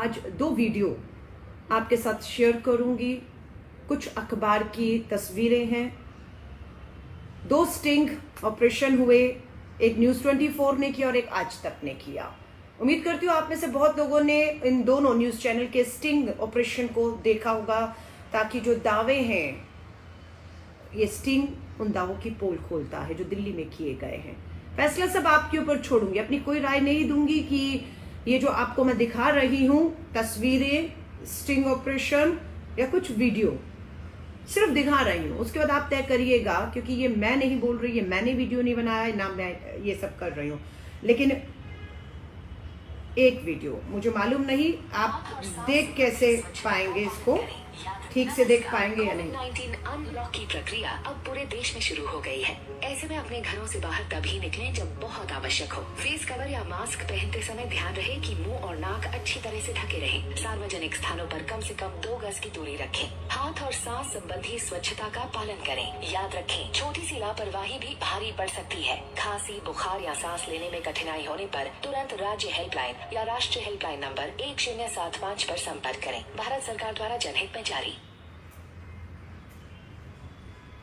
आज दो वीडियो आपके साथ शेयर करूंगी। कुछ अखबार की तस्वीरें हैं। दो स्टिंग ऑपरेशन हुए, एक न्यूज़ 24 ने किया और एक आज तक ने किया। उम्मीद करती हूँ आप में से बहुत लोगों ने इन दोनों न्यूज़ चैनल के स्टिंग ऑपरेशन को देखा होगा, ताकि जो दावे हैं, ये स्टिंग उन दावों की पोल खोलता है जो दिल्ली में किए गए हैं। फैसला सब आपके ऊपर छोड़ूंगी, अपनी कोई राय नहीं दूंगी कि ये जो आपको मैं दिखा रही हूं तस्वीरें, स्टिंग ऑपरेशन या कुछ वीडियो, सिर्फ दिखा रही हूं। उसके बाद आप तय करिएगा, क्योंकि ये मैं नहीं बोल रही, ये मैंने वीडियो नहीं बनाया ना, मैं ये सब कर रही हूं। लेकिन एक वीडियो मुझे मालूम नहीं आप देख कैसे पाएंगे, इसको ठीक से देख पाएंगे या नहीं। कोविड-19 अनलॉक की प्रक्रिया अब पूरे देश में शुरू हो गई है। ऐसे में अपने घरों से बाहर तभी निकलें जब बहुत आवश्यक हो। फेस कवर या मास्क पहनते समय ध्यान रहे कि मुंह और नाक अच्छी तरह से ढके रहें। सार्वजनिक स्थानों पर कम से कम 2 गज की दूरी रखें। हाथ और सांस संबंधी स्वच्छता का पालन करें। याद रखें, छोटी सी लापरवाही भी भारी पड़ सकती है। खांसी, बुखार या सांस लेने में कठिनाई होने पर तुरंत राज्य हेल्पलाइन या राष्ट्रीय हेल्पलाइन नंबर 1075 पर संपर्क करें। भारत सरकार द्वारा जनहित में जारी।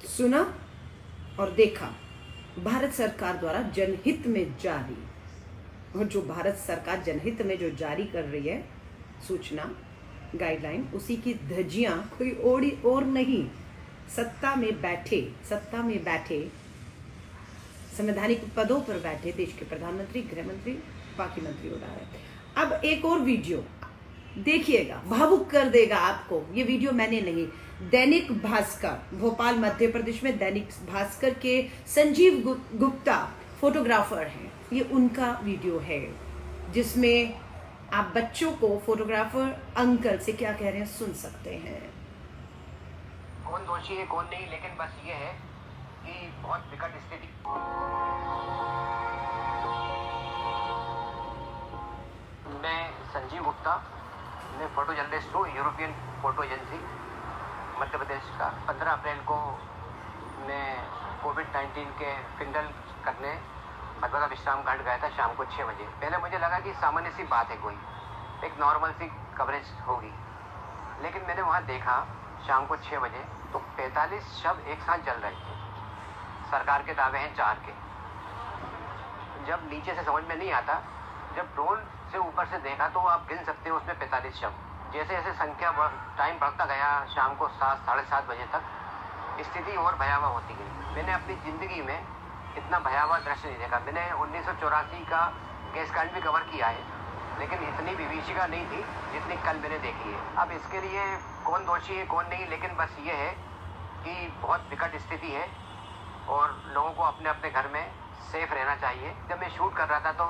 सुना और देखा, भारत सरकार द्वारा जनहित में जारी। और जो भारत सरकार जनहित में जो जारी कर रही है सूचना, गाइडलाइन, उसी की धज्जियां कोई और नहीं, सत्ता में बैठे संवैधानिक पदों पर बैठे देश के प्रधानमंत्री, गृह मंत्री, बाकी मंत्री उड़ा रहे। अब एक और वीडियो देखिएगा, भावुक कर देगा आपको। ये वीडियो मैंने नहीं, दैनिक भास्कर, भोपाल मध्य प्रदेश में दैनिक भास्कर के संजीव गुप्ता फोटोग्राफर हैं, ये उनका वीडियो है, जिसमें आप बच्चों को फोटोग्राफर अंकल से क्या कह रहे हैं सुन सकते हैं। कौन दोषी है कौन नहीं, लेकिन बस ये है कि बहुत विकट स्थिति। मैं संजीव गुप्ता, मैं फोटो जर्नलिस्ट हूँ, European photo agency Madhya Pradesh का। 15 अप्रैल को मैं कोविड-19 के फिंगल करने मधुबरा विश्राम घाट गया था शाम को 6 बजे। पहले मुझे लगा कि सामान्य सी बात है, कोई एक नॉर्मल सी कवरेज होगी, लेकिन मैंने वहाँ देखा शाम को 6 बजे तो 45 शव एक साथ जल रहे थे। सरकार के दावे हैं 4 के। जब नीचे से समझ में नहीं आता, जब ड्रोन से ऊपर से देखा तो आप गिन सकते हो उसमें 45 शव। जैसे जैसे संख्या टाइम बढ़ता गया, शाम को 7 साढ़े 7 बजे तक स्थिति और भयावह होती गई। मैंने अपनी ज़िंदगी में इतना भयावह दृश्य नहीं देखा। मैंने 1984 का गैस कांड भी कवर किया है, लेकिन इतनी विभीषिका नहीं थी जितनी कल मैंने देखी है। अब इसके लिए कौन दोषी है कौन नहीं, लेकिन बस ये है कि बहुत विकट स्थिति है और लोगों को अपने अपने घर में सेफ रहना चाहिए। जब मैं शूट कर रहा था तो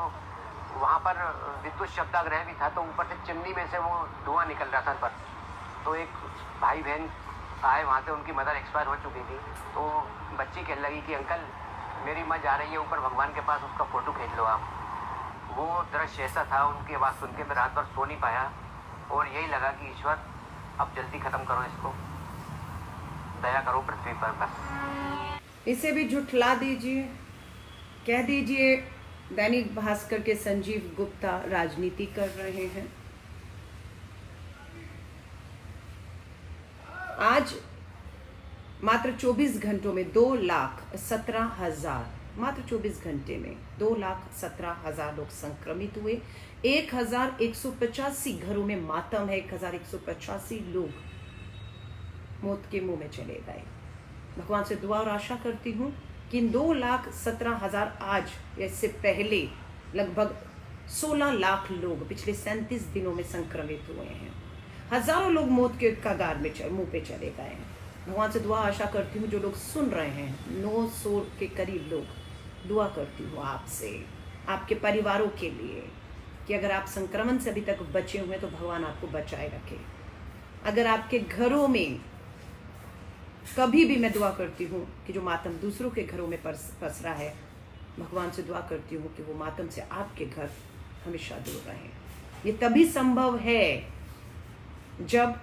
वहाँ पर विद्युत शब्दाग्रह भी था, तो ऊपर से चिमनी में से वो धुआं निकल रहा था पर। तो एक भाई बहन आए वहाँ से, उनकी मदर एक्सपायर हो चुकी थी, तो बच्ची कहने लगी कि अंकल मेरी माँ जा रही है ऊपर भगवान के पास, उसका फ़ोटो खींच लो आप। वो दृश्य ऐसा था, उनकी आवाज़ सुन के मैं रात भर सो नहीं पाया और यही लगा कि ईश्वर अब जल्दी ख़त्म करो इसको, दया करो पृथ्वी पर बस। इसे भी झुठला दीजिए, कह दीजिए दैनिक भास्कर के संजीव गुप्ता राजनीति कर रहे हैं। आज मात्र 24 घंटों में 2,17,000, मात्र 24 घंटे में 2,17,000 लोग संक्रमित हुए। 1,185 घरों में मातम है। 1,185 लोग मौत के मुंह में चले गए। भगवान से दुआ और आशा करती हूँ कि 2,17,000 आज या इससे पहले लगभग 16 लाख लोग पिछले 37 दिनों में संक्रमित हुए हैं। हजारों लोग मौत के कगार में मुंह पे चले गए हैं। भगवान से दुआ आशा करती हूँ, जो लोग सुन रहे हैं 900 के करीब लोग, दुआ करती हूँ आपसे, आपके परिवारों के लिए, कि अगर आप संक्रमण से अभी तक बचे हुए तो भगवान आपको बचाए रखे। अगर आपके घरों में कभी भी, मैं दुआ करती हूँ कि जो मातम दूसरों के घरों में पसरा है, भगवान से दुआ करती हूँ कि वो मातम से आपके घर हमेशा दूर रहें। ये तभी संभव है जब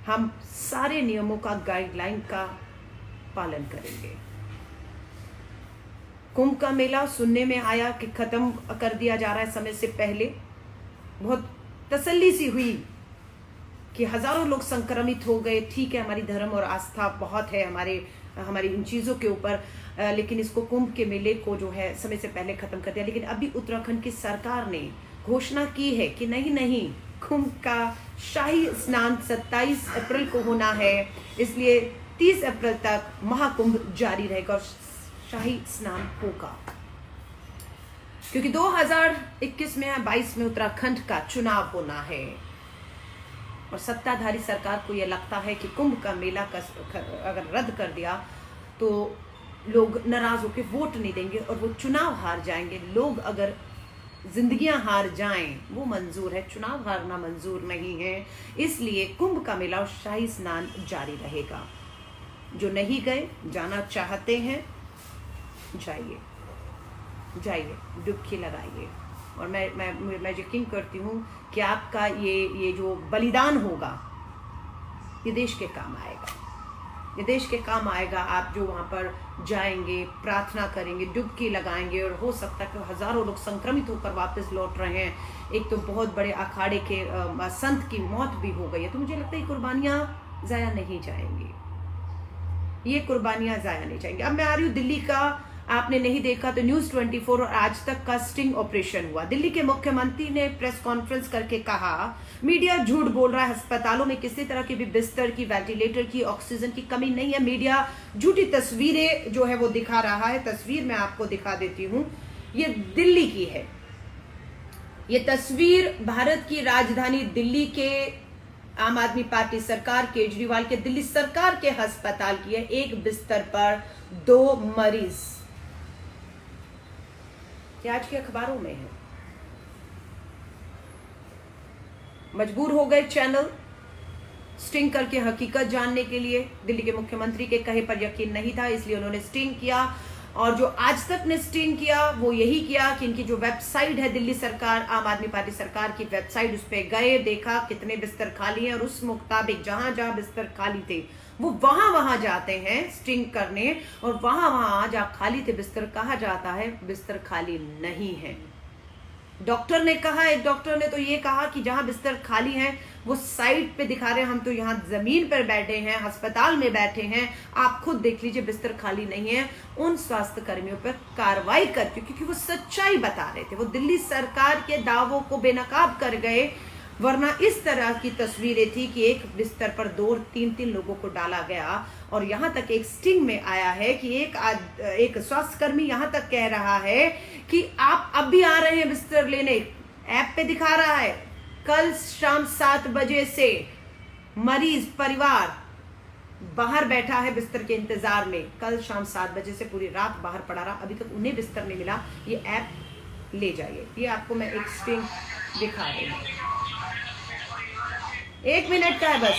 हम सारे नियमों का, गाइडलाइन का पालन करेंगे। कुंभ का मेला सुनने में आया कि खत्म कर दिया जा रहा है समय से पहले। बहुत तसल्ली सी हुई कि हजारों लोग संक्रमित हो गए। ठीक है, हमारी धर्म और आस्था बहुत है हमारी इन चीज़ों के ऊपर, लेकिन इसको कुंभ के मेले को जो है समय से पहले खत्म कर दिया। लेकिन अभी उत्तराखंड की सरकार ने घोषणा की है कि नहीं, कुंभ का शाही स्नान 27 अप्रैल को होना है, इसलिए 30 अप्रैल तक महाकुंभ जारी रहेगा और शाही स्नान होगा। क्योंकि 2021 में 22 में उत्तराखंड का चुनाव होना है और सत्ताधारी सरकार को यह लगता है कि कुंभ का मेला अगर रद्द कर दिया तो लोग नाराज होकर वोट नहीं देंगे और वो चुनाव हार जाएंगे। लोग अगर जिंदगियां हार जाएं वो मंजूर है, चुनाव हारना मंजूर नहीं है। इसलिए कुंभ का मेला और शाही स्नान जारी रहेगा। जो नहीं गए, जाना चाहते हैं, जाइए, डुबकी लगाइए। और मैं यकीन करती हूँ कि आपका ये जो बलिदान होगा ये देश के काम आएगा, ये देश के काम आएगा। आप जो वहाँ पर जाएंगे, प्रार्थना करेंगे, डुबकी लगाएंगे और हो सकता है कि हजारों लोग संक्रमित होकर वापस लौट रहे हैं। एक तो बहुत बड़े अखाड़े के संत की मौत भी हो गई है। तो मुझे लगता है ये कुर्बानियाँ ज़ाया नहीं जाएंगी, ये कुर्बानियाँ ज़ाया नहीं जाएंगी। अब मैं आ रही हूँ दिल्ली का। आपने नहीं देखा तो न्यूज़ 24 और आज तक का स्टिंग ऑपरेशन हुआ। दिल्ली के मुख्यमंत्री ने प्रेस कॉन्फ्रेंस करके कहा मीडिया झूठ बोल रहा है, अस्पतालों में किसी तरह की भी बिस्तर की, वेंटिलेटर की, ऑक्सीजन की कमी नहीं है। मीडिया झूठी तस्वीरें जो है वो दिखा रहा है। तस्वीर मैं आपको दिखा देती हूँ, ये दिल्ली की है। ये तस्वीर भारत की राजधानी दिल्ली के आम आदमी पार्टी सरकार, केजरीवाल के दिल्ली सरकार के अस्पताल की है। एक बिस्तर पर 2 मरीज, आज के अखबारों में है। मजबूर हो गए चैनल स्टिंग करके हकीकत जानने के लिए। दिल्ली के मुख्यमंत्री के कहे पर यकीन नहीं था, इसलिए उन्होंने स्टिंग किया। और जो आज तक ने स्टिंग किया वो यही किया कि इनकी जो वेबसाइट है दिल्ली सरकार, आम आदमी पार्टी सरकार की वेबसाइट, उस पर गए, देखा कितने बिस्तर खाली हैं और उस मुताबिक जहां जहां बिस्तर खाली थे वो वहां जाते हैं स्टिंग करने, और वहां जहां खाली थे बिस्तर कहा जाता है बिस्तर खाली नहीं है। डॉक्टर ने कहा, एक डॉक्टर ने तो ये कहा कि जहां बिस्तर खाली हैं वो साइड पे दिखा रहे हैं, हम तो यहाँ जमीन पर बैठे हैं, अस्पताल में बैठे हैं, आप खुद देख लीजिए बिस्तर खाली नहीं है। उन स्वास्थ्य कर्मियों पर कार्रवाई करके, क्योंकि वो सच्चाई बता रहे थे, वो दिल्ली सरकार के दावों को बेनकाब कर गए। वरना इस तरह की तस्वीरें थी कि एक बिस्तर पर 2-3 लोगों को डाला गया और यहाँ तक एक स्टिंग में आया है कि एक स्वास्थ्यकर्मी यहाँ तक कह रहा है कि आप अब भी आ रहे हैं बिस्तर लेने, ऐप पे दिखा रहा है। कल शाम 7 बजे से मरीज परिवार बाहर बैठा है बिस्तर के इंतजार में। कल शाम 7 बजे से पूरी रात बाहर पड़ा रहा, अभी तक उन्हें बिस्तर नहीं मिला। ये ऐप ले जाइए, ये आपको मैं एक स्टिंग दिखा रही हूँ, 1 मिनट का है बस,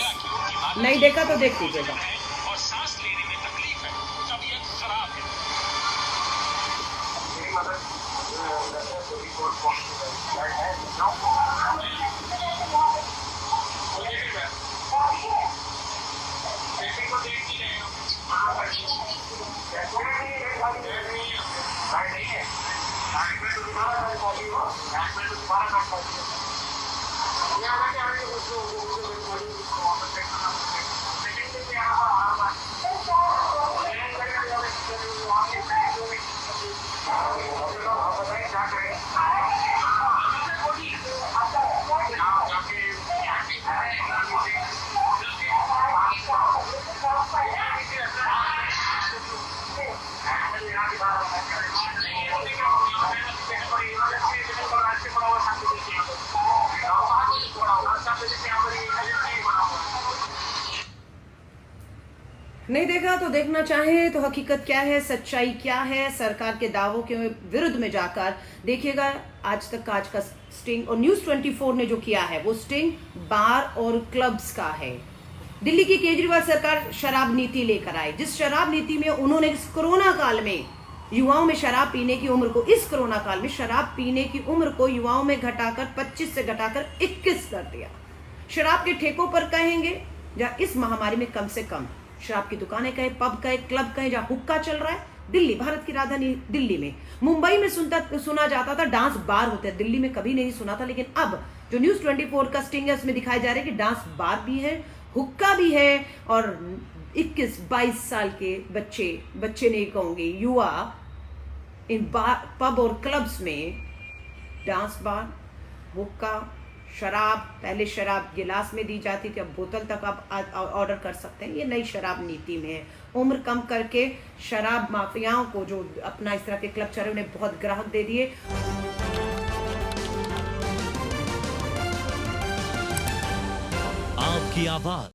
नहीं देखा तो देख लीजिएगा। और सांस लेने में तकलीफ है, तबीयत खराब है। नहीं देखा तो देखना चाहे तो हकीकत क्या है, सच्चाई क्या है, सरकार के दावों के विरुद्ध में जाकर देखिएगा। आज तक का आज का स्टिंग और न्यूज़ 24 ने जो किया है वो स्टिंग बार और क्लब्स का है। दिल्ली की केजरीवाल सरकार शराब नीति लेकर आई, जिस शराब नीति में उन्होंने इस कोरोना काल में युवाओं में शराब पीने की उम्र को, इस कोरोना काल में शराब पीने की उम्र को युवाओं में घटाकर 25 से घटाकर 21 कर दिया। शराब के ठेकों पर कहेंगे या इस महामारी में कम से कम शराब की दुकानें कहें, पब कहें, क्लब कहें, जहां हुक्का चल रहा है। दिल्ली, भारत की राजधानी दिल्ली में, मुंबई में सुना जाता था डांस बार होते हैं, दिल्ली में कभी नहीं सुना था, लेकिन अब जो न्यूज 24 का स्टिंग है उसमें दिखाया जा रहा है कि डांस बार भी है, हुक्का भी है और 21-22 साल के बच्चे नहीं कहूंगे, युवा इन पब और क्लब्स में डांस बार, हुक्का, शराब, पहले शराब गिलास में दी जाती थी, अब बोतल तक आप ऑर्डर कर सकते हैं। ये नई शराब नीति में है। उम्र कम करके शराब माफियाओं को जो अपना इस तरह के क्लब चल रहे उन्हें बहुत ग्राहक दे दिए। आपकी आवाज